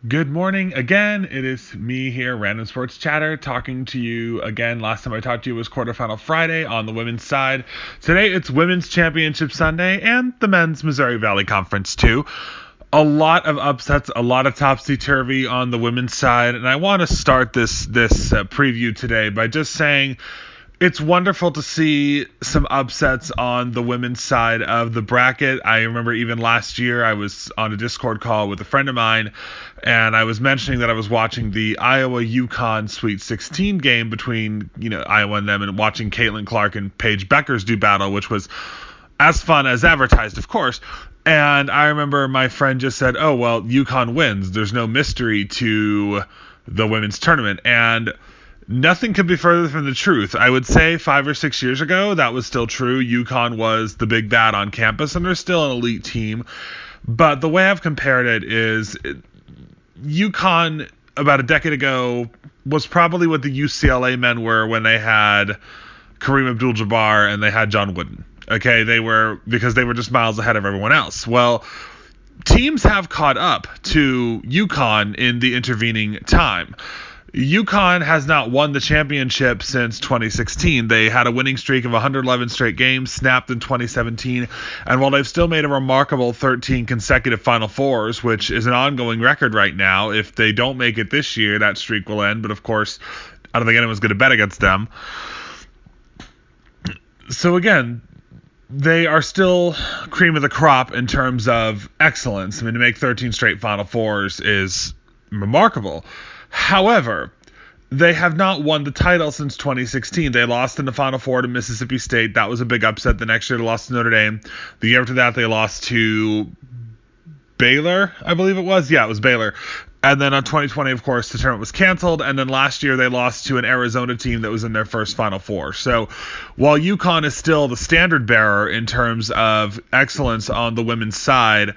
Good morning again. It is me here, Random Sports Chatter, talking to you again. Last time I talked to you was quarterfinal Friday on the women's side. Today it's Women's Championship Sunday and the men's Missouri Valley Conference too. A lot of upsets, a lot of topsy-turvy on the women's side, and I want to start this preview today by just saying it's wonderful to see some upsets on the women's side of the bracket. I remember even last year I was on a Discord call with a friend of mine, and I was mentioning that I was watching the Iowa-UConn Sweet 16 game between, Iowa and them, and watching Caitlin Clark and Paige Beckers do battle, which was as fun as advertised, of course. And I remember my friend just said, oh, well, UConn wins. There's no mystery to the women's tournament. And nothing could be further from the truth. I would say 5 or 6 years ago, that was still true. UConn was the big bad on campus, and they're still an elite team. But the way I've compared it is UConn about a decade ago was probably what the UCLA men were when they had Kareem Abdul-Jabbar and they had John Wooden. Okay, because they were just miles ahead of everyone else. Well, teams have caught up to UConn in the intervening time. UConn has not won the championship since 2016. They had a winning streak of 111 straight games, snapped in 2017, and while they've still made a remarkable 13 consecutive Final Fours, which is an ongoing record right now, if they don't make it this year, that streak will end, but of course, I don't think anyone's going to bet against them. So again, they are still cream of the crop in terms of excellence. I mean, to make 13 straight Final Fours is remarkable. However, they have not won the title since 2016. They lost in the Final Four to Mississippi State. That was a big upset. The next year, they lost to Notre Dame. The year after that, they lost to Baylor, I believe it was. Yeah, it was Baylor. And then on 2020, of course, the tournament was canceled. And then last year, they lost to an Arizona team that was in their first Final Four. So while UConn is still the standard bearer in terms of excellence on the women's side,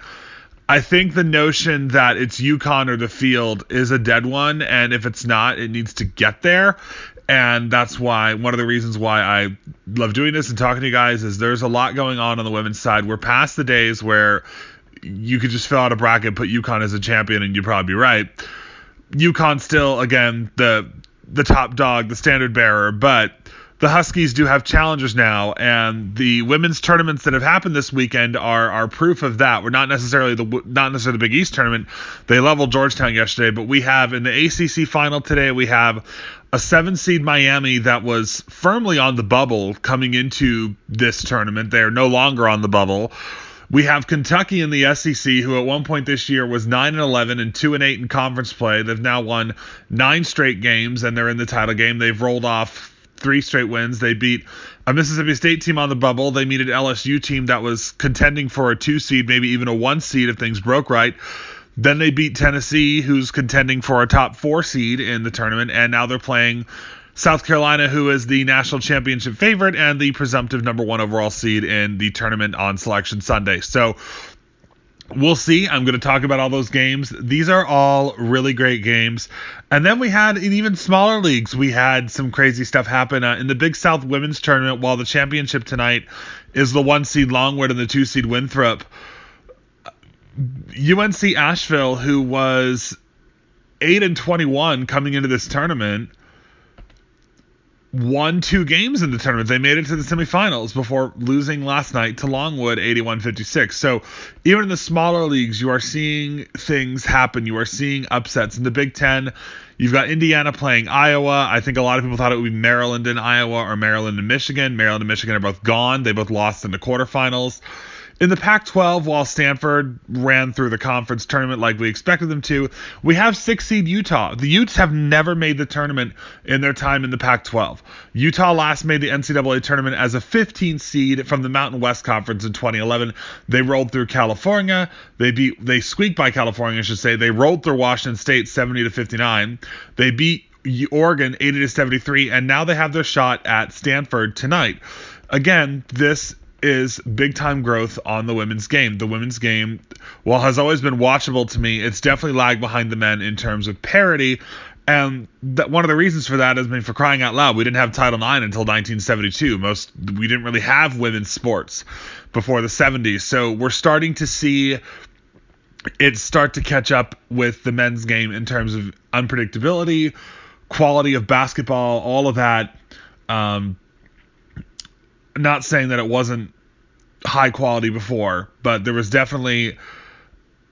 I think the notion that it's UConn or the field is a dead one. And if it's not, it needs to get there. And that's why one of the reasons why I love doing this and talking to you guys is there's a lot going on the women's side. We're past the days where you could just fill out a bracket, put UConn as a champion, and you'd probably be right. UConn still, again, the top dog, the standard bearer, but the Huskies do have challengers now, and the women's tournaments that have happened this weekend are proof of that. We're not necessarily the Big East tournament. They leveled Georgetown yesterday, but we have in the ACC final today, we have a 7-seed Miami that was firmly on the bubble coming into this tournament. They are no longer on the bubble. We have Kentucky in the SEC, who at one point this year was 9-11 and 2-8 in conference play. They've now won 9 straight games, and they're in the title game. They've rolled off 3 straight wins. They beat a Mississippi State team on the bubble. They beat an LSU team that was contending for a 2 seed, maybe even a 1 seed if things broke right. Then they beat Tennessee, who's contending for a top 4 seed in the tournament, and now they're playing South Carolina, who is the national championship favorite and the presumptive number 1 overall seed in the tournament on Selection Sunday. So we'll see. I'm going to talk about all those games. These are all really great games. And then we had, in even smaller leagues, we had some crazy stuff happen. In the Big South Women's Tournament, while the championship tonight is the 1 seed Longwood and the 2 seed Winthrop, UNC Asheville, who was 8-21 coming into this tournament, won 2 games in the tournament. They made it to the semifinals before losing last night to Longwood 81-56. So even in the smaller leagues, you are seeing things happen. You are seeing upsets. In the Big Ten, you've got Indiana playing Iowa. I think a lot of people thought it would be Maryland and Iowa or Maryland and Michigan. Maryland and Michigan are both gone. They both lost in the quarterfinals. In the Pac-12, while Stanford ran through the conference tournament like we expected them to, we have 6-seed Utah. The Utes have never made the tournament in their time in the Pac-12. Utah last made the NCAA tournament as a 15 seed from the Mountain West Conference in 2011. They rolled through California. They squeaked by California, I should say. They rolled through Washington State 70-59. They beat Oregon 80-73, and now they have their shot at Stanford tonight. Again, this is big-time growth on the women's game. The women's game, while has always been watchable to me, it's definitely lagged behind the men in terms of parity. And one of the reasons for that has been, for crying out loud, we didn't have Title IX until 1972. We didn't really have women's sports before the 70s. So we're starting to see it start to catch up with the men's game in terms of unpredictability, quality of basketball, all of that. Not saying that it wasn't high quality before, but it was definitely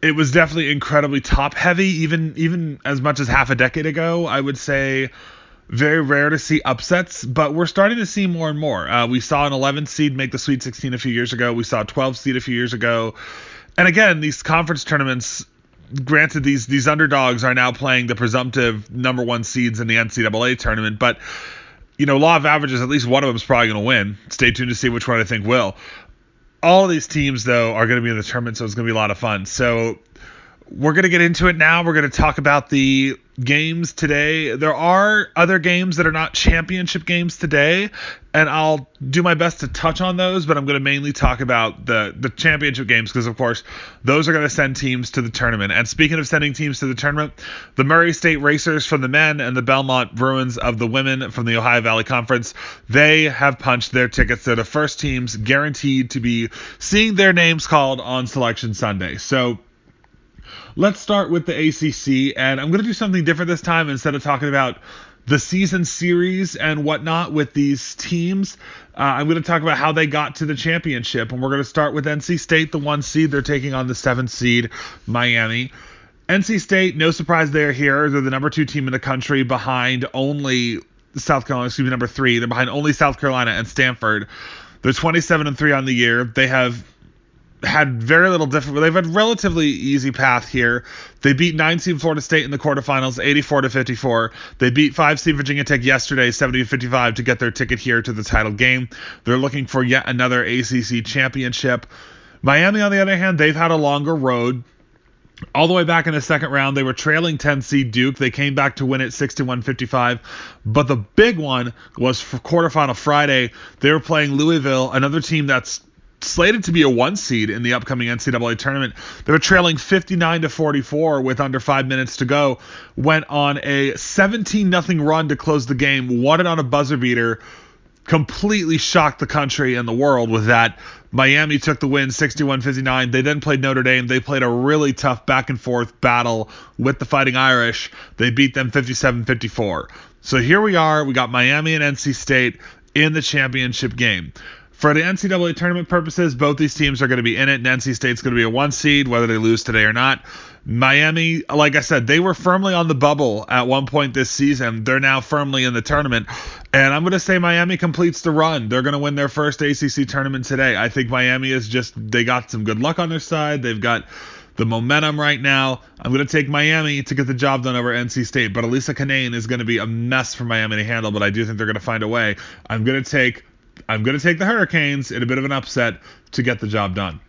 incredibly top heavy, even as much as half a decade ago. I would say very rare to see upsets, but we're starting to see more and more. We saw an 11 seed make the Sweet 16 a few years ago. We saw a 12 seed a few years ago. And again, these conference tournaments, granted, these underdogs are now playing the presumptive number one seeds in the NCAA tournament, but law of averages, at least one of them is probably going to win. Stay tuned to see which one I think will. All of these teams, though, are going to be in the tournament, so it's going to be a lot of fun. So we're going to get into it now. We're going to talk about the games today. There are other games that are not championship games today, and I'll do my best to touch on those, but I'm going to mainly talk about the championship games because, of course, those are going to send teams to the tournament. And speaking of sending teams to the tournament, the Murray State Racers from the men and the Belmont Bruins of the women from the Ohio Valley Conference, they have punched their tickets. They're the first teams guaranteed to be seeing their names called on Selection Sunday. So let's start with the ACC, and I'm going to do something different this time. Instead of talking about the season series and whatnot with these teams, I'm going to talk about how they got to the championship, and we're going to start with NC State, the 1 seed. They're taking on the 7 seed, Miami. NC State, no surprise they're here. They're the number 2 team in the country behind only number 3. They're behind only South Carolina and Stanford. They're 27-3 on the year. They have had very little difficulty. They've had relatively easy path here. They beat 9 seed Florida State in the quarterfinals, 84-54. They beat 5 seed Virginia Tech yesterday, 70-55, to get their ticket here to the title game. They're looking for yet another ACC championship. Miami, on the other hand, they've had a longer road. All the way back in the second round, they were trailing 10 seed Duke. They came back to win it 61-55. But the big one was for quarterfinal Friday. They were playing Louisville, another team that's slated to be a 1 seed in the upcoming NCAA tournament. They were trailing 59-44 with under 5 minutes to go. Went on a 17-0 run to close the game. Won it on a buzzer beater. Completely shocked the country and the world with that. Miami took the win 61-59. They then played Notre Dame. They played a really tough back and forth battle with the Fighting Irish. They beat them 57-54. So here we are. We got Miami and NC State in the championship game. For the NCAA tournament purposes, both these teams are going to be in it, and NC State's going to be a 1 seed, whether they lose today or not. Miami, like I said, they were firmly on the bubble at one point this season. They're now firmly in the tournament, and I'm going to say Miami completes the run. They're going to win their first ACC tournament today. I think Miami they got some good luck on their side. They've got the momentum right now. I'm going to take Miami to get the job done over NC State, but Elisa Canane is going to be a mess for Miami to handle, but I do think they're going to find a way. I'm going to take the Hurricanes in a bit of an upset to get the job done.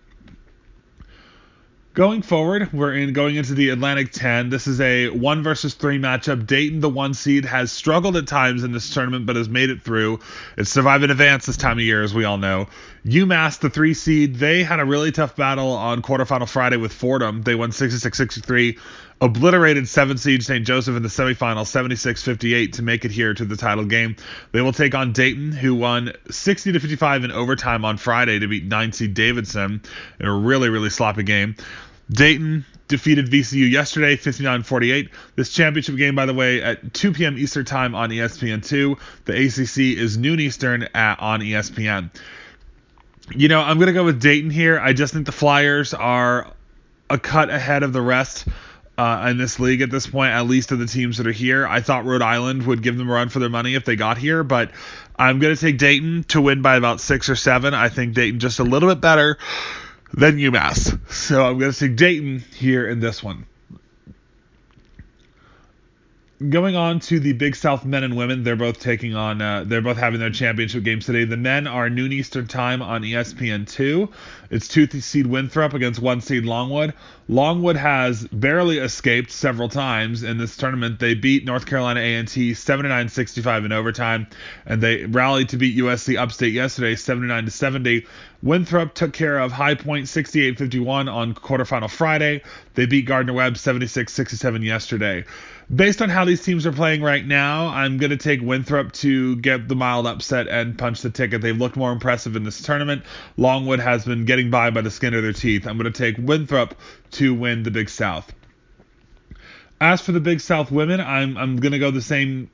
Going forward, going into the Atlantic 10. This is a 1 versus 3 matchup. Dayton, the 1 seed, has struggled at times in this tournament, but has made it through. It's survived and advanced this time of year, as we all know. UMass, the 3 seed, they had a really tough battle on quarterfinal Friday with Fordham. They won 66-63. Obliterated 7 seed St. Joseph in the semifinal, 76-58, to make it here to the title game. They will take on Dayton, who won 60-55 in overtime on Friday to beat 9 seed Davidson in a really, really sloppy game. Dayton defeated VCU yesterday, 59-48. This championship game, by the way, at 2 p.m. Eastern Time on ESPN2. The ACC is noon Eastern on ESPN. I'm going to go with Dayton here. I just think the Flyers are a cut ahead of the rest in this league at this point, at least of the teams that are here. I thought Rhode Island would give them a run for their money if they got here, but I'm going to take Dayton to win by about 6 or 7. I think Dayton just a little bit better than UMass. So I'm going to take Dayton here in this one. Going on to the Big South men and women, they're both having their championship games today. The men are noon Eastern Time on ESPN2. It's 2 seed Winthrop against 1 seed Longwood. Longwood has barely escaped several times in this tournament. They beat North Carolina A&T 79-65 in overtime, and they rallied to beat USC Upstate yesterday 79-70. Winthrop took care of High Point 68-51 on quarterfinal Friday. They beat Gardner-Webb 76-67 yesterday. Based on how these teams are playing right now, I'm going to take Winthrop to get the mild upset and punch the ticket. They've looked more impressive in this tournament. Longwood has been getting by the skin of their teeth. I'm going to take Winthrop to win the Big South. As for the Big South women, I'm gonna do the same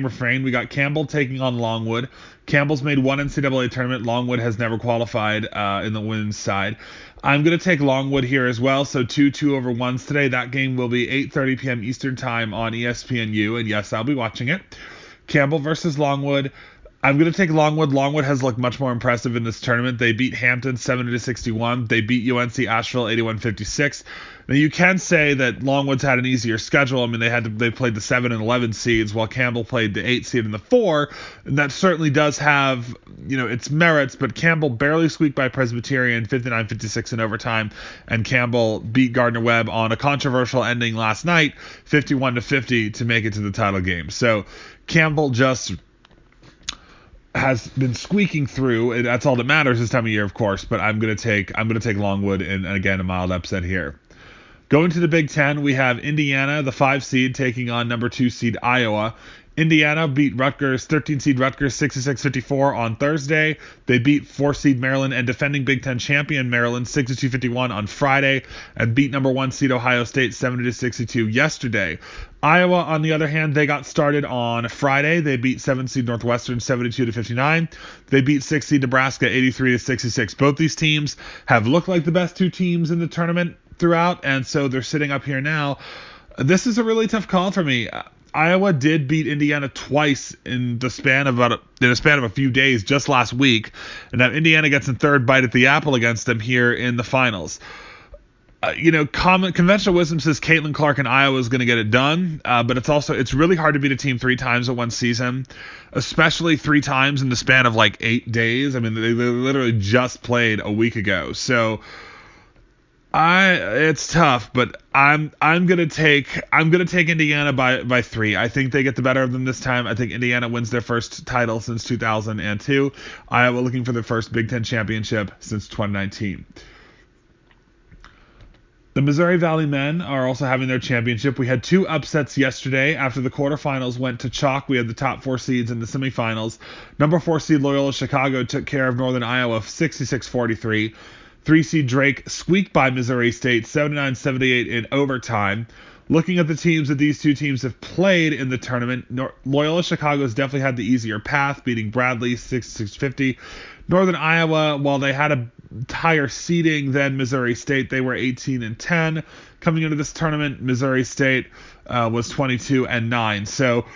refrain. We got Campbell taking on Longwood. Campbell's made one NCAA tournament. Longwood has never qualified in the women's side. I'm gonna take Longwood here as well. So 2-2/1s today. That game will be 8:30 p.m. Eastern time on ESPNU, and yes, I'll be watching it. Campbell versus Longwood. I'm going to take Longwood. Longwood has looked much more impressive in this tournament. They beat Hampton 70-61. They beat UNC Asheville 81-56. Now you can say that Longwood's had an easier schedule. I mean, they played the 7 and 11 seeds while Campbell played the 8 seed and the 4, and that certainly does have, its merits, but Campbell barely squeaked by Presbyterian 59-56 in overtime, and Campbell beat Gardner-Webb on a controversial ending last night 51-50 to make it to the title game. So Campbell just has been squeaking through, and that's all that matters this time of year, of course. But I'm gonna take Longwood, and again a mild upset here. Going to the Big Ten, we have Indiana, the 5 seed, taking on number 2 seed Iowa. Indiana beat 13 seed Rutgers 66-54 on Thursday. They beat 4 seed Maryland and defending Big Ten champion Maryland 62-51 on Friday, and beat number 1 seed Ohio State 70-62 yesterday. Iowa, on the other hand, they got started on Friday. They beat 7 seed Northwestern 72-59. They beat 6 seed Nebraska 83-66. Both these teams have looked like the best 2 teams in the tournament throughout, and so they're sitting up here now. This is a really tough call for me. Iowa did beat Indiana twice in the span of a few days just last week, and now Indiana gets a third bite at the apple against them here in the finals. Conventional wisdom says Caitlin Clark and Iowa is going to get it done, but it's really hard to beat a team 3 times in one season, especially 3 times in the span of like 8 days. I mean, they literally just played a week ago, so it's tough, but I'm gonna take Indiana by 3. I think they get the better of them this time. I think Indiana wins their first title since 2002. Iowa looking for their first Big Ten championship since 2019. The Missouri Valley men are also having their championship. We had 2 upsets yesterday. After the quarterfinals went to chalk, we had the top 4 seeds in the semifinals. Number 4 seed Loyola Chicago took care of Northern Iowa 66-43. 3 seed Drake squeaked by Missouri State 79-78 in overtime. Looking at the teams that these 2 teams have played in the tournament, Loyola Chicago has definitely had the easier path, beating Bradley 66-50. Northern Iowa, while they had a higher seeding than Missouri State, they were 18-10. Coming into this tournament, Missouri State was 22-9. So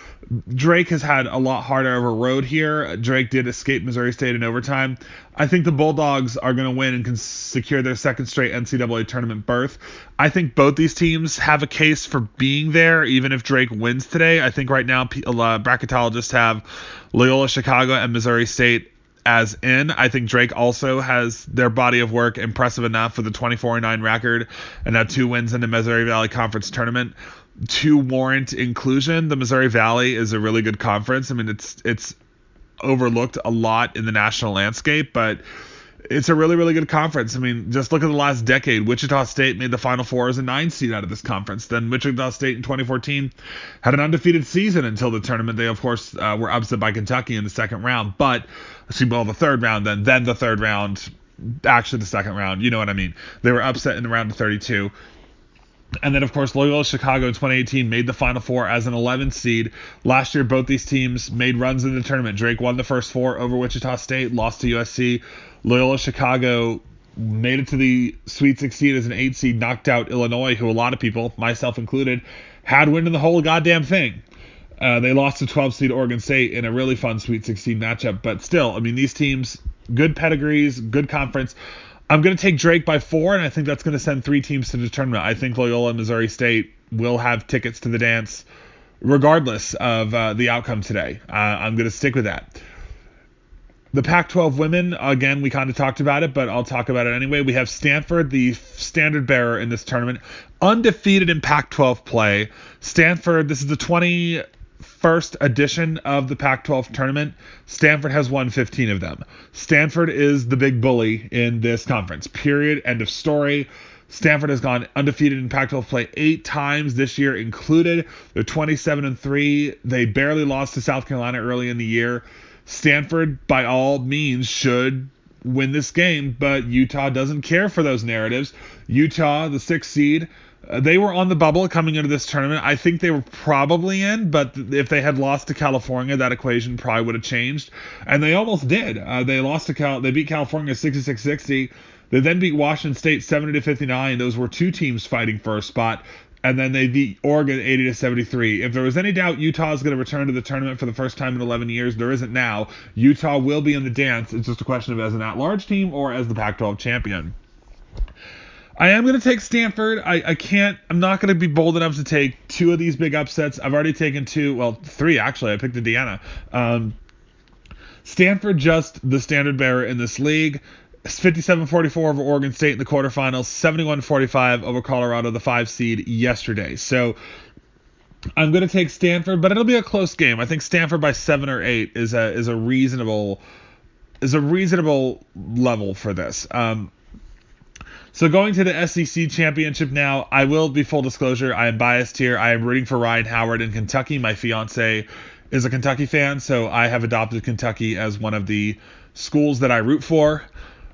Drake has had a lot harder of a road here. Drake did escape Missouri State in overtime. I think the Bulldogs are going to win and can secure their second straight NCAA tournament berth. I think both these teams have a case for being there, even if Drake wins today. I think right now bracketologists have Loyola Chicago and Missouri State as in. I think Drake also has their body of work impressive enough for the 24-9 record and now 2 wins in the Missouri Valley Conference tournament to warrant inclusion. The Missouri Valley is a really good conference. I mean, it's overlooked a lot in the national landscape, but it's a really, really good conference. I mean, just look at the last decade. Wichita State made the Final Four as a 9 seed out of this conference. Then Wichita State in 2014 had an undefeated season until the tournament. They, of course, were upset by Kentucky in the second round, the third round, then the third round, actually the second round, you know what I mean. They were upset in the round of 32. And then, of course, Loyola Chicago in 2018 made the Final Four as an 11 seed. Last year, both these teams made runs in the tournament. Drake won the first 4 over Wichita State, lost to USC. Loyola Chicago made it to the Sweet 16 as an 8 seed, knocked out Illinois, who a lot of people, myself included, had winning the whole goddamn thing. They lost to 12 seed Oregon State in a really fun Sweet 16 matchup. But still, I mean, these teams, good pedigrees, good conference. I'm going to take Drake by 4, and I think that's going to send 3 teams to the tournament. I think Loyola and Missouri State will have tickets to the dance regardless of the outcome today. I'm going to stick with that. The Pac-12 women, again, we kind of talked about it, but I'll talk about it anyway. We have Stanford, the standard bearer in this tournament, undefeated in Pac-12 play. Stanford, this is the first edition of the Pac-12 tournament, Stanford has won 15 of them. Stanford is the big bully in this conference. Period. End of story. Stanford has gone undefeated in Pac-12 play 8 times this year included. They're 27-3. They barely lost to South Carolina early in the year. Stanford, by all means, should win this game, but Utah doesn't care for those narratives. Utah, the 6th seed, they were on the bubble coming into this tournament. I think they were probably in, but if they had lost to California, that equation probably would have changed. And they almost did. They beat California 66-60. They then beat Washington State 70-59. Those were 2 teams fighting for a spot. And then they beat Oregon 80-73. If there was any doubt Utah is going to return to the tournament for the first time in 11 years, there isn't now. Utah will be in the dance. It's just a question of as an at-large team or as the Pac-12 champion. I am going to take Stanford. I'm not going to be bold enough to take 2 of these big upsets. I've already taken 3 actually. I picked Indiana. Stanford, just the standard bearer in this league. 57-44 over Oregon State in the quarterfinals, 71-45 over Colorado, the 5 seed, yesterday. So I'm going to take Stanford, but it'll be a close game. I think Stanford by 7 or 8 is a reasonable level for this. So going to the SEC championship now, I will be full disclosure. I am biased here. I am rooting for Ryan Howard in Kentucky. My fiance is a Kentucky fan, so I have adopted Kentucky as one of the schools that I root for.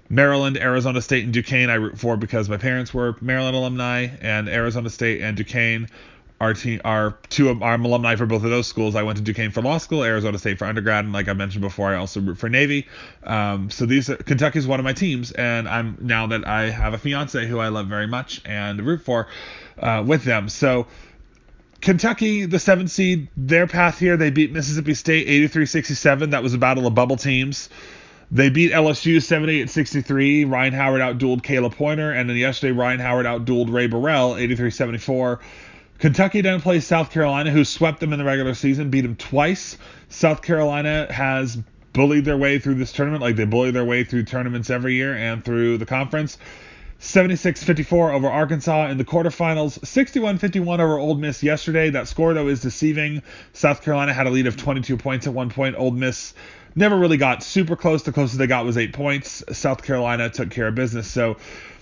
Maryland, Arizona State, and Duquesne I root for because my parents were Maryland alumni, and Arizona State and Duquesne are 2 of our alumni for both of those schools. I went to Duquesne for law school, Arizona State for undergrad, and like I mentioned before, I also root for Navy. So Kentucky is one of my teams, and now that I have a fiance who I love very much and root for with them. So Kentucky, the 7th seed, their path here, they beat Mississippi State 83-67. That was a battle of bubble teams. They beat LSU 78-63. Ryan Howard outdueled Caleb Pointer, and then yesterday Ryan Howard outdueled Ray Burrell 83-74. Kentucky then plays South Carolina, who swept them in the regular season, beat them twice. South Carolina has bullied their way through this tournament, like they bully their way through tournaments every year and through the conference. 76-54 over Arkansas in the quarterfinals. 61-51 over Ole Miss yesterday. That score, though, is deceiving. South Carolina had a lead of 22 points at one point. Ole Miss never really got super close. The closest they got was 8 points. South Carolina took care of business. So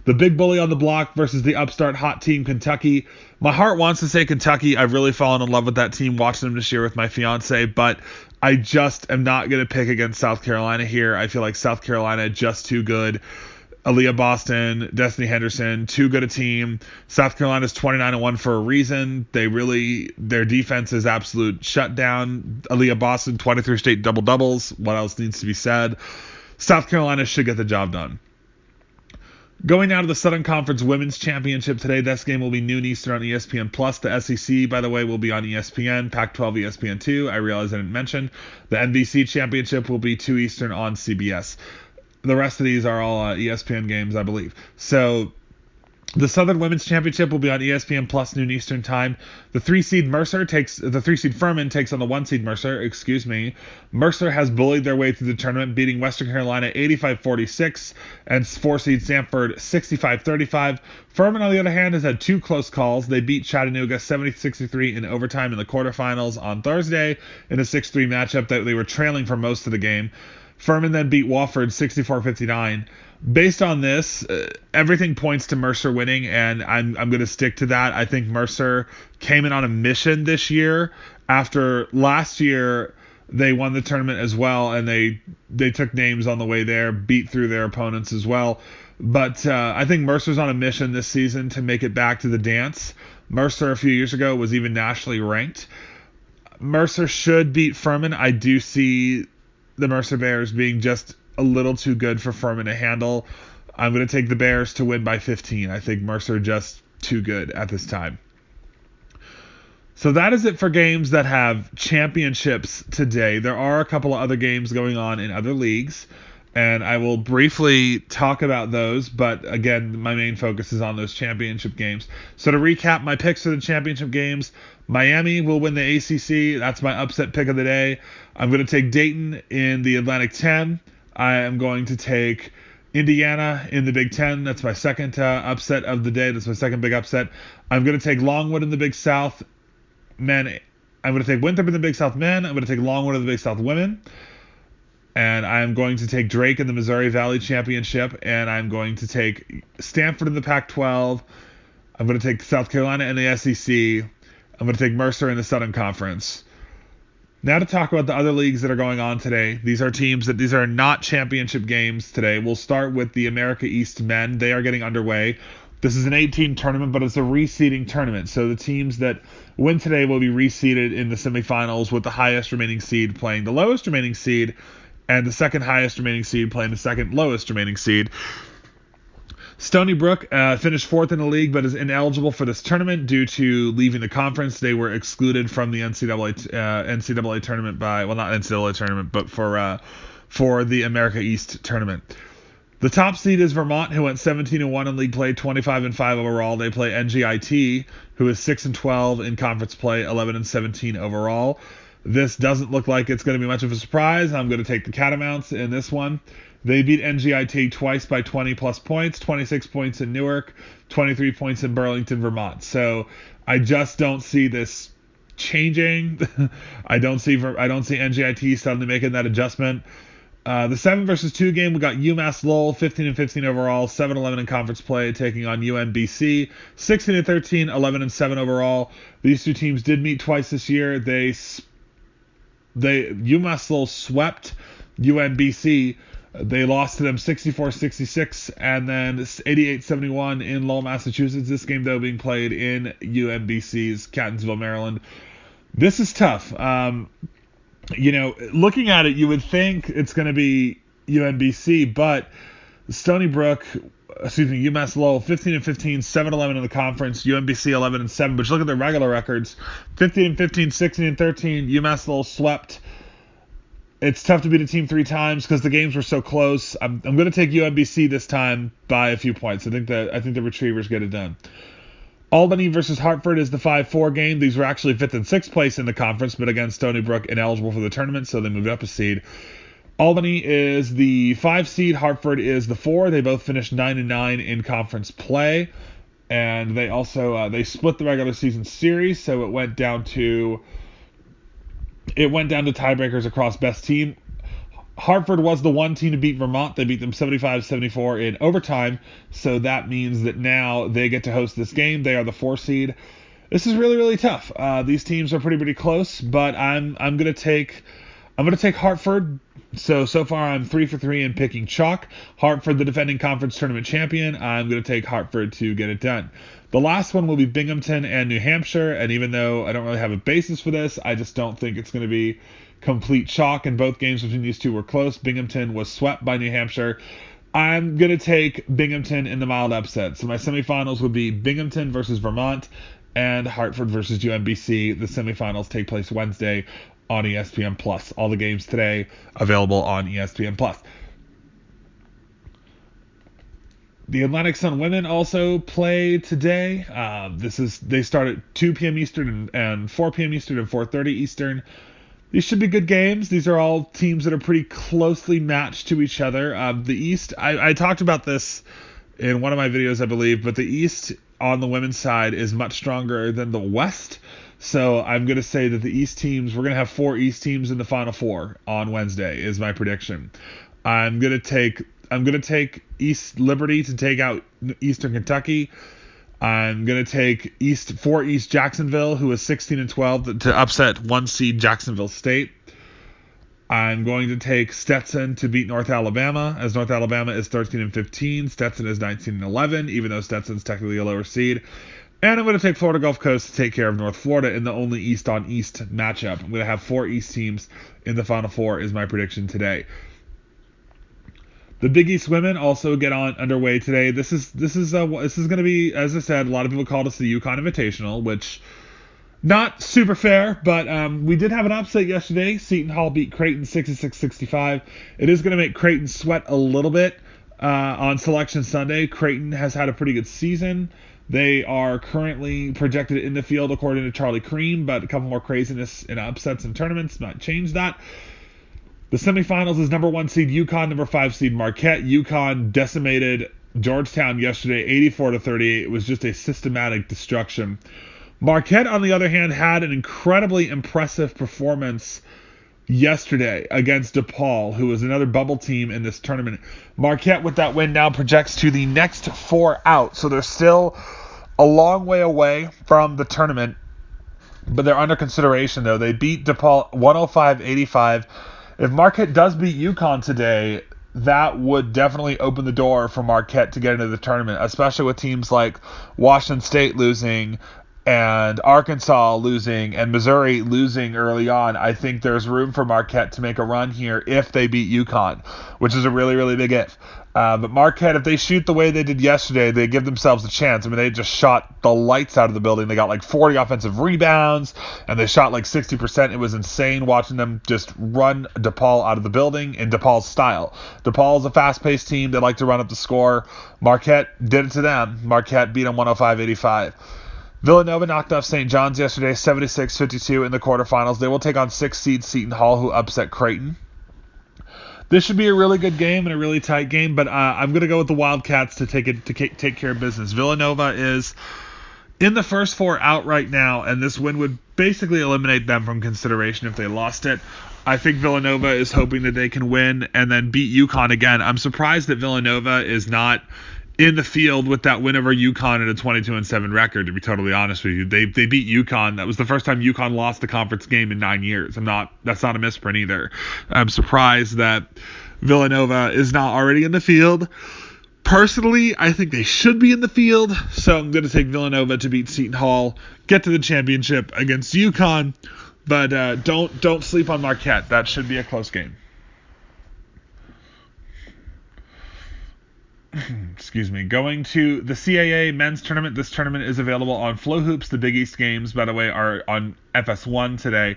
the big bully on the block versus the upstart hot team, Kentucky. My heart wants to say Kentucky. I've really fallen in love with that team watching them this year with my fiance, but I just am not going to pick against South Carolina here. I feel like South Carolina just too good. Aaliyah Boston, Destiny Henderson, too good a team. South Carolina's 29-1 for a reason. Their defense is absolute shutdown. Aaliyah Boston, 23 straight double-doubles. What else needs to be said? South Carolina should get the job done. Going now to the Southern Conference Women's Championship today, this game will be noon Eastern on ESPN+. The SEC, by the way, will be on ESPN, Pac-12 ESPN2. I realize I didn't mention. The NBC Championship will be 2 Eastern on CBS. The rest of these are all ESPN games, I believe. So the Southern Women's Championship will be on ESPN Plus noon Eastern time. The 3-seed Furman takes on the 1-seed Mercer. Mercer has bullied their way through the tournament, beating Western Carolina 85-46 and 4-seed Stanford 65-35. Furman, on the other hand, has had 2 close calls. They beat Chattanooga 70-63 in overtime in the quarterfinals on Thursday in a 6-3 matchup that they were trailing for most of the game. Furman then beat Wofford 64-59. Based on this, everything points to Mercer winning, and I'm going to stick to that. I think Mercer came in on a mission this year. After last year, they won the tournament as well, and they took names on the way there, beat through their opponents as well. But I think Mercer's on a mission this season to make it back to the dance. Mercer a few years ago was even nationally ranked. Mercer should beat Furman. I do see the Mercer Bears being just a little too good for Furman to handle. I'm going to take the Bears to win by 15. I think Mercer just too good at this time. So that is it for games that have championships today. There are a couple of other games going on in other leagues, and I will briefly talk about those, but again, my main focus is on those championship games. So to recap my picks for the championship games, Miami will win the ACC. That's my upset pick of the day. I'm going to take Dayton in the Atlantic 10. I am going to take Indiana in the Big Ten. That's my second upset of the day. That's my second big upset. I'm going to take Longwood in the Big South. Man, I'm going to take Winthrop in the Big South men. I'm going to take Longwood in the Big South women. And I'm going to take Drake in the Missouri Valley Championship. And I'm going to take Stanford in the Pac-12. I'm going to take South Carolina in the SEC. I'm going to take Mercer in the Southern Conference. Now to talk about the other leagues that are going on today. These are not championship games today. We'll start with the America East men. They are getting underway. This is an 18 tournament, but it's a reseeding tournament. So the teams that win today will be reseeded in the semifinals, with the highest remaining seed playing the lowest remaining seed, and the second highest remaining seed playing the second lowest remaining seed. Stony Brook finished fourth in the league, but is ineligible for this tournament due to leaving the conference. They were excluded from the NCAA tournament not NCAA tournament, but for the America East tournament. The top seed is Vermont, who went 17-1 in league play, 25-5 overall. They play NGIT, who is 6-12 in conference play, 11-17 overall. This doesn't look like it's going to be much of a surprise. I'm going to take the Catamounts in this one. They beat NGIT twice by 20-plus points, 26 points in Newark, 23 points in Burlington, Vermont. So I just don't see this changing. I don't see NGIT suddenly making that adjustment. The 7 versus 2 game, we got UMass Lowell, 15-15 overall, 7-11 in conference play, taking on UMBC, 16-13, 11-7 overall. These two teams did meet twice this year. UMass Lowell swept UMBC. They lost to them 64-66 and then 88-71 in Lowell, Massachusetts. This game, though, being played in UMBC's Catonsville, Maryland. This is tough. Looking at it, you would think it's going to be UMBC, but UMass Lowell, 15-15, 7-11 in the conference, UMBC 11-7. But you look at their regular records, 15-15, 16-13, UMass Lowell swept. It's tough to beat a team 3 times because the games were so close. I'm going to take UMBC this time by a few points. I think the Retrievers get it done. Albany versus Hartford is the 5-4 game. These were actually 5th and 6th place in the conference, but again, Stony Brook ineligible for the tournament, so they moved up a seed. Albany is the 5 seed. Hartford is the 4. They both finished 9-9 in conference play, and they also they split the regular season series, so it went down to tiebreakers across best team. Hartford was the one team to beat Vermont. They beat them 75-74 in overtime, so that means that now they get to host this game. They are the 4 seed. This is really, really tough. These teams are pretty close, but I'm gonna take Hartford. So far I'm 3 for 3 in picking chalk. Hartford, the defending conference tournament champion. I'm gonna take Hartford to get it done. The last one will be Binghamton and New Hampshire, and even though I don't really have a basis for this, I just don't think it's going to be complete chalk, and both games between these two were close. Binghamton was swept by New Hampshire. I'm going to take Binghamton in the mild upset. So my semifinals would be Binghamton versus Vermont and Hartford versus UMBC. The semifinals take place Wednesday on ESPN+. All the games today available on ESPN+. The Atlantic Sun women also play today. They start at 2 p.m. Eastern and 4 p.m. Eastern and 4:30 Eastern. These should be good games. These are all teams that are pretty closely matched to each other. The East, I talked about this in one of my videos, I believe, but the East on the women's side is much stronger than the West. So I'm going to say that the East teams, we're going to have 4 East teams in the Final Four on Wednesday, is my prediction. I'm going to take East Liberty to take out Eastern Kentucky. I'm going to take East Jacksonville, who is 16-12, to upset 1 seed Jacksonville State. I'm going to take Stetson to beat North Alabama, as North Alabama is 13-15. Stetson is 19-11, even though Stetson's technically a lower seed. And I'm going to take Florida Gulf Coast to take care of North Florida in the only East-on-East matchup. I'm going to have 4 East teams in the Final Four, is my prediction today. The Big East women also get underway today. This is going to be, as I said, a lot of people called us the UConn Invitational, which not super fair, but we did have an upset yesterday. Seton Hall beat Creighton 66-65. It is going to make Creighton sweat a little bit on Selection Sunday. Creighton has had a pretty good season. They are currently projected in the field according to Charlie Cream, but a couple more craziness in upsets and tournaments might change that. The semifinals is number 1 seed UConn, number 5 seed Marquette. UConn decimated Georgetown yesterday, 84-38. It was just a systematic destruction Marquette, on the other hand, had an incredibly impressive performance yesterday against DePaul, who is another bubble team in this tournament. Marquette, with that win, now projects to the next 4 out, so they're still a long way away from the tournament, but they're under consideration, though. They beat DePaul 105-85. If Marquette does beat UConn today, that would definitely open the door for Marquette to get into the tournament, especially with teams like Washington State losing and Arkansas losing and Missouri losing early on. I think there's room for Marquette to make a run here if they beat UConn, which is a really, really big if. But Marquette, if they shoot the way they did yesterday, they give themselves a chance. I mean, they just shot the lights out of the building. They got like 40 offensive rebounds, and they shot like 60%. It was insane watching them just run DePaul out of the building in DePaul's style. DePaul is a fast-paced team. They like to run up the score. Marquette did it to them. Marquette beat them 105-85. Villanova knocked off St. John's yesterday, 76-52 in the quarterfinals. They will take on 6th seed Seton Hall, who upset Creighton. This should be a really good game and a really tight game, but I'm going to go with the Wildcats to take care of business. Villanova is in the first 4 out right now, and this win would basically eliminate them from consideration if they lost it. I think Villanova is hoping that they can win and then beat UConn again. I'm surprised that Villanova is not in the field with that win over UConn at a 22-7 record, to be totally honest with you. They beat UConn. That was the first time UConn lost a conference game in 9 years. That's not a misprint either. I'm surprised that Villanova is not already in the field. Personally, I think they should be in the field, so I'm going to take Villanova to beat Seton Hall, get to the championship against UConn, but don't sleep on Marquette. That should be a close game. Excuse me. Going to the CAA men's tournament. This tournament is available on Flow Hoops. The Big East games, by the way, are on FS1 today.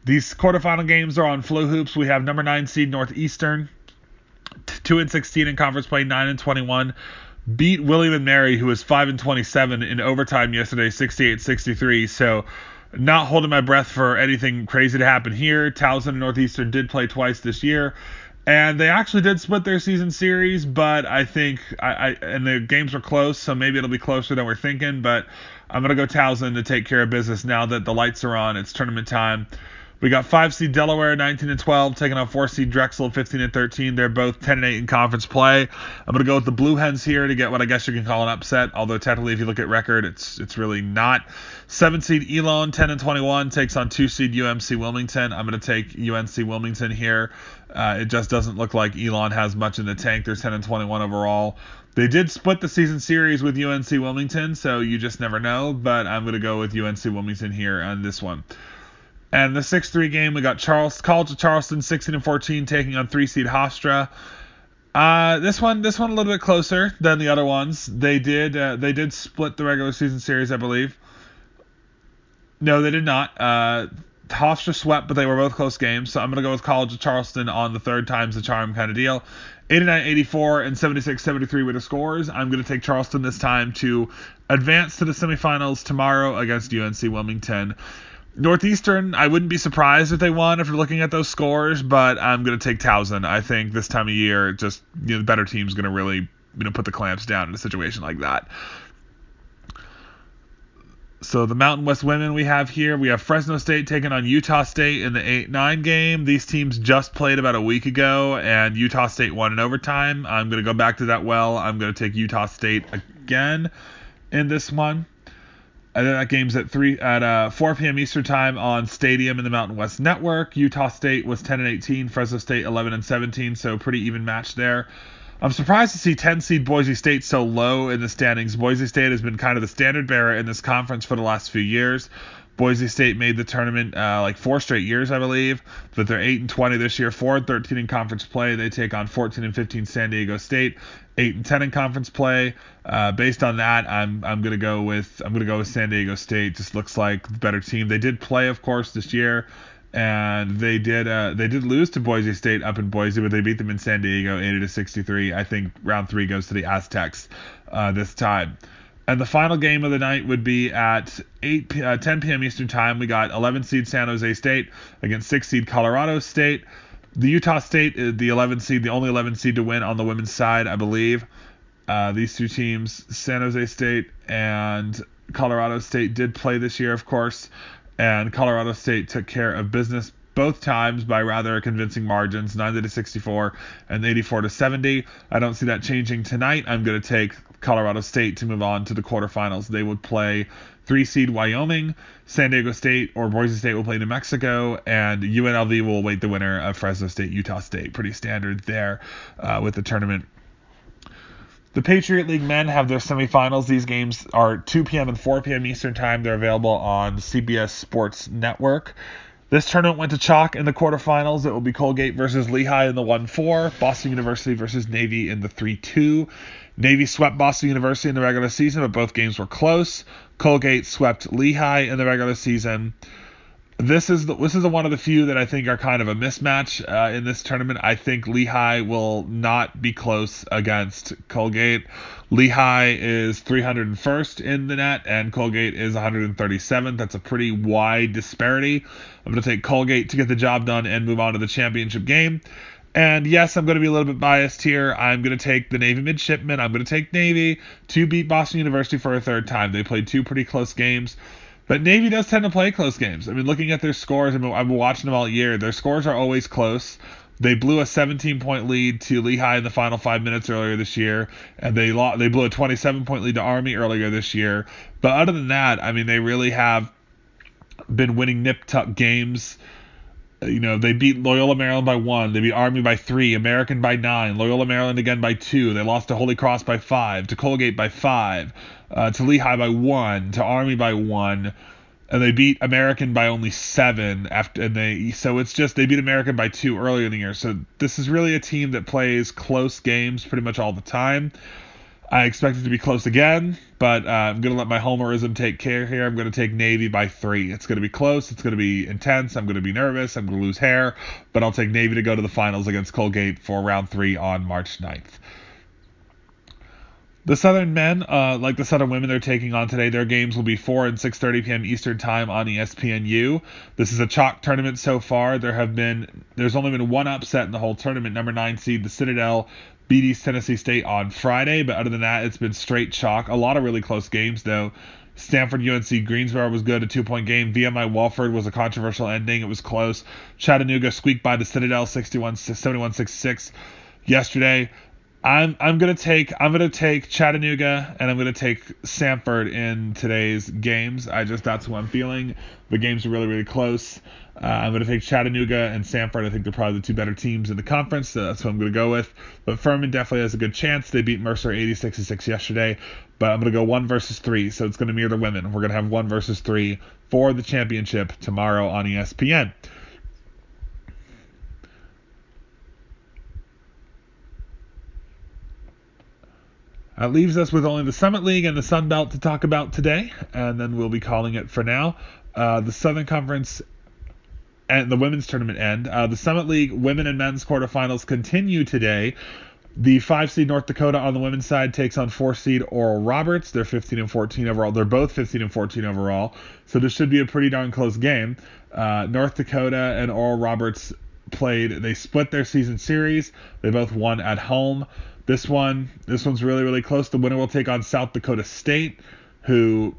These quarterfinal games are on Flow Hoops. We have number 9 seed Northeastern, 2-16 in conference play, 9-21. Beat William and Mary, who was 5-27 in overtime yesterday, 68-63. So not holding my breath for anything crazy to happen here. Towson and Northeastern did play twice this year. And they actually did split their season series, but I think and the games were close, so maybe it'll be closer than we're thinking. But I'm gonna go Towson to take care of business now that the lights are on. It's tournament time. We got 5 seed Delaware, 19-12, taking on 4 seed Drexel, 15-13. They're both 10-8 in conference play. I'm gonna go with the Blue Hens here to get what I guess you can call an upset. Although technically, if you look at record, it's really not. 7 seed Elon, 10-21, takes on 2 seed UMC Wilmington. I'm gonna take UNC Wilmington here. It just doesn't look like Elon has much in the tank. They're 10-21 overall. They did split the season series with UNC Wilmington, so you just never know. But I'm gonna go with UNC Wilmington here on this one. And the 6-3 game, we got College of Charleston 16-14 taking on 3 seed Hofstra. This one a little bit closer than the other ones. They did split the regular season series, I believe. No, they did not. Hofstra swept, but they were both close games. So I'm gonna go with College of Charleston on the third time's the charm kind of deal. 89-84 and 76-73 were the scores. I'm gonna take Charleston this time to advance to the semifinals tomorrow against UNC Wilmington. Northeastern, I wouldn't be surprised if they won if you're looking at those scores, but I'm going to take Towson. I think this time of year, just the better team's going to really put the clamps down in a situation like that. So the Mountain West women we have here, we have Fresno State taking on Utah State in the 8-9 game. These teams just played about a week ago, and Utah State won in overtime. I'm going to go back to that well. I'm going to take Utah State again in this one. And then that game's at 4 p.m. Eastern time on Stadium in the Mountain West Network. Utah State was 10-18, Fresno State 11-17, so pretty even match there. I'm surprised to see 10 seed Boise State so low in the standings. Boise State has been kind of the standard bearer in this conference for the last few years. Boise State made the tournament like 4 straight years, I believe, but they're 8-20 this year, 4-13 in conference play. They take on 14-15 San Diego State, 8-10 in conference play. Based on that, I'm gonna go with San Diego State. Just looks like the better team. They did play, of course, this year, and they did lose to Boise State up in Boise, but they beat them in San Diego 80-63. I think round 3 goes to the Aztecs this time. And the final game of the night would be at 10 p.m. Eastern time. We got 11 seed San Jose State against 6 seed Colorado State. The Utah State is the 11 seed, the only 11 seed to win on the women's side, I believe. These two teams, San Jose State and Colorado State did play this year, of course, and Colorado State took care of business both times by rather convincing margins, 90-64 and 84-70. I don't see that changing tonight. I'm going to take Colorado State to move on to the quarterfinals. They would play 3-seed Wyoming, San Diego State or Boise State will play New Mexico, and UNLV will await the winner of Fresno State, Utah State. Pretty standard there with the tournament. The Patriot League men have their semifinals. These games are 2 p.m. and 4 p.m. Eastern Time. They're available on CBS Sports Network. This tournament went to chalk in the quarterfinals. It will be Colgate versus Lehigh in the 1-4, Boston University versus Navy in the 3-2. Navy swept Boston University in the regular season, but both games were close. Colgate swept Lehigh in the regular season. This is one of the few that I think are kind of a mismatch in this tournament. I think Lehigh will not be close against Colgate. Lehigh is 301st in the net, and Colgate is 137th. That's a pretty wide disparity. I'm going to take Colgate to get the job done and move on to the championship game. And yes, I'm going to be a little bit biased here. I'm going to take the Navy midshipmen. I'm going to take Navy to beat Boston University for a third time. They played 2 pretty close games. But Navy does tend to play close games. I mean, looking at their scores, I've been watching them all year. Their scores are always close. They blew a 17-point lead to Lehigh in the final 5 minutes earlier this year, and they blew a 27-point lead to Army earlier this year. But other than that, I mean, they really have been winning nip-tuck games. You know, they beat Loyola Maryland by 1. They beat Army by 3. American by 9. Loyola Maryland again by 2. They lost to Holy Cross by 5. To Colgate by 5. To Lehigh by 1. To Army by 1. And they beat American by only 7. They beat American by 2 earlier in the year. So this is really a team that plays close games pretty much all the time. I expect it to be close again, but I'm going to let my homerism take care here. I'm going to take Navy by 3. It's going to be close. It's going to be intense. I'm going to be nervous. I'm going to lose hair, but I'll take Navy to go to the finals against Colgate for round 3 on March 9th. The Southern men, like the Southern women they're taking on today, their games will be 4 and 6:30 p.m. Eastern Time on ESPNU. This is a chalk tournament so far. There's only been one upset in the whole tournament. Number 9 seed, the Citadel, beat East Tennessee State on Friday, but other than that, it's been straight chalk. A lot of really close games, though. Stanford UNC Greensboro was good, a 2-point game. VMI Walford was a controversial ending. It was close. Chattanooga squeaked by the Citadel 71-66 yesterday. I'm gonna take Chattanooga, and I'm gonna take Samford in today's games. That's who I'm feeling. The games are really, really close. I'm gonna take Chattanooga and Samford. I think they're probably the 2 better teams in the conference, so that's what I'm gonna go with. But Furman definitely has a good chance. They beat Mercer 86-6 yesterday, but I'm gonna go 1 versus 3, so it's gonna mirror the women. We're gonna have 1 versus 3 for the championship tomorrow on ESPN. That leaves us with only the Summit League and the Sun Belt to talk about today, and then we'll be calling it for now. The Southern Conference and the women's tournament end. The Summit League women and men's quarterfinals continue today. The 5-seed North Dakota on the women's side takes on 4-seed Oral Roberts. They're 15 and 14 overall. They're both 15 and 14 overall, so this should be a pretty darn close game. North Dakota and Oral Roberts played. They split their season series. They both won at home. This one's really, really close. The winner will take on South Dakota State, who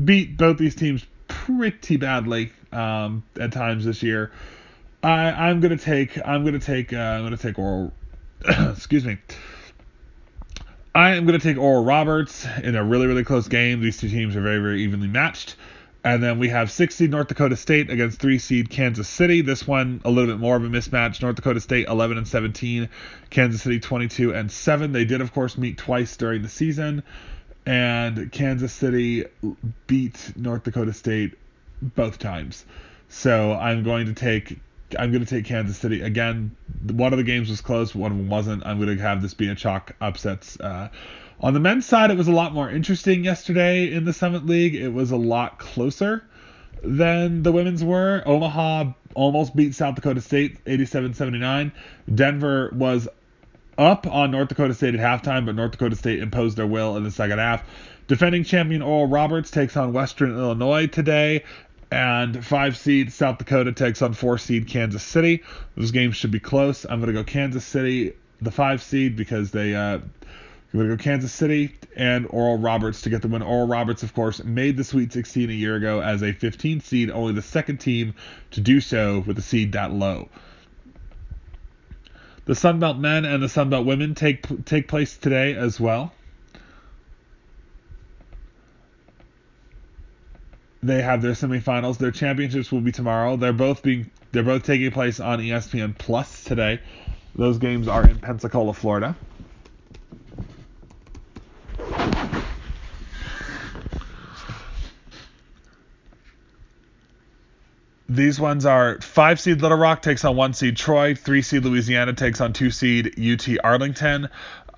beat both these teams pretty badly at times this year. I'm gonna take Oral. Excuse me. I am gonna take Oral Roberts in a really, really close game. These 2 teams are very, very evenly matched. And then we have 6-seed North Dakota State against 3-seed Kansas City. This one a little bit more of a mismatch. North Dakota State 11 and 17, Kansas City 22 and 7. They did of course meet twice during the season, and Kansas City beat North Dakota State both times. So I'm going to take Kansas City again. One of the games was close, one of them wasn't. I'm going to have this be a chalk upsets. On the men's side, it was a lot more interesting yesterday in the Summit League. It was a lot closer than the women's were. Omaha almost beat South Dakota State 87-79. Denver was up on North Dakota State at halftime, but North Dakota State imposed their will in the second half. Defending champion Oral Roberts takes on Western Illinois today, and 5-seed South Dakota takes on 4-seed Kansas City. Those games should be close. I'm going to go Kansas City, the 5-seed, because I'm going to go Kansas City and Oral Roberts to get the win. Oral Roberts, of course, made the Sweet 16 a year ago as a 15 seed, only the second team to do so with a seed that low. The Sunbelt men and the Sunbelt women take place today as well. They have their semifinals. Their championships will be tomorrow. They're both taking place on ESPN Plus today. Those games are in Pensacola, Florida. These ones are 5 seed Little Rock takes on 1 seed Troy, 3 seed Louisiana takes on 2 seed UT Arlington.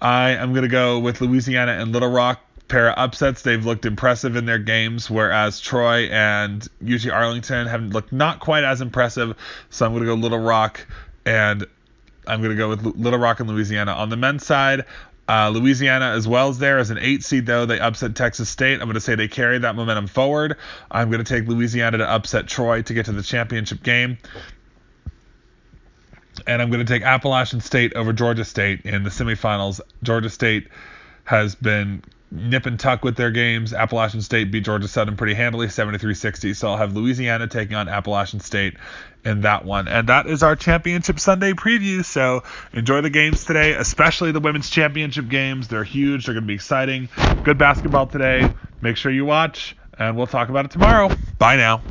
I am going to go with Louisiana and Little Rock. Pair of upsets. They've looked impressive in their games, whereas Troy and UT Arlington have looked not quite as impressive. So I'm going to go Little Rock, and I'm going to go with Little Rock and Louisiana. On the men's side, Louisiana as well is there as an 8 seed, though. They upset Texas State. I'm going to say they carry that momentum forward. I'm going to take Louisiana to upset Troy to get to the championship game. And I'm going to take Appalachian State over Georgia State in the semifinals. Georgia State has been nip and tuck with their games. Appalachian State beat Georgia Southern pretty handily, 73-60. So I'll have Louisiana taking on Appalachian State in that one. And that is our Championship Sunday preview. So enjoy the games today, especially the women's championship games. They're huge. They're going to be exciting. Good basketball today. Make sure you watch, and we'll talk about it tomorrow. Bye now.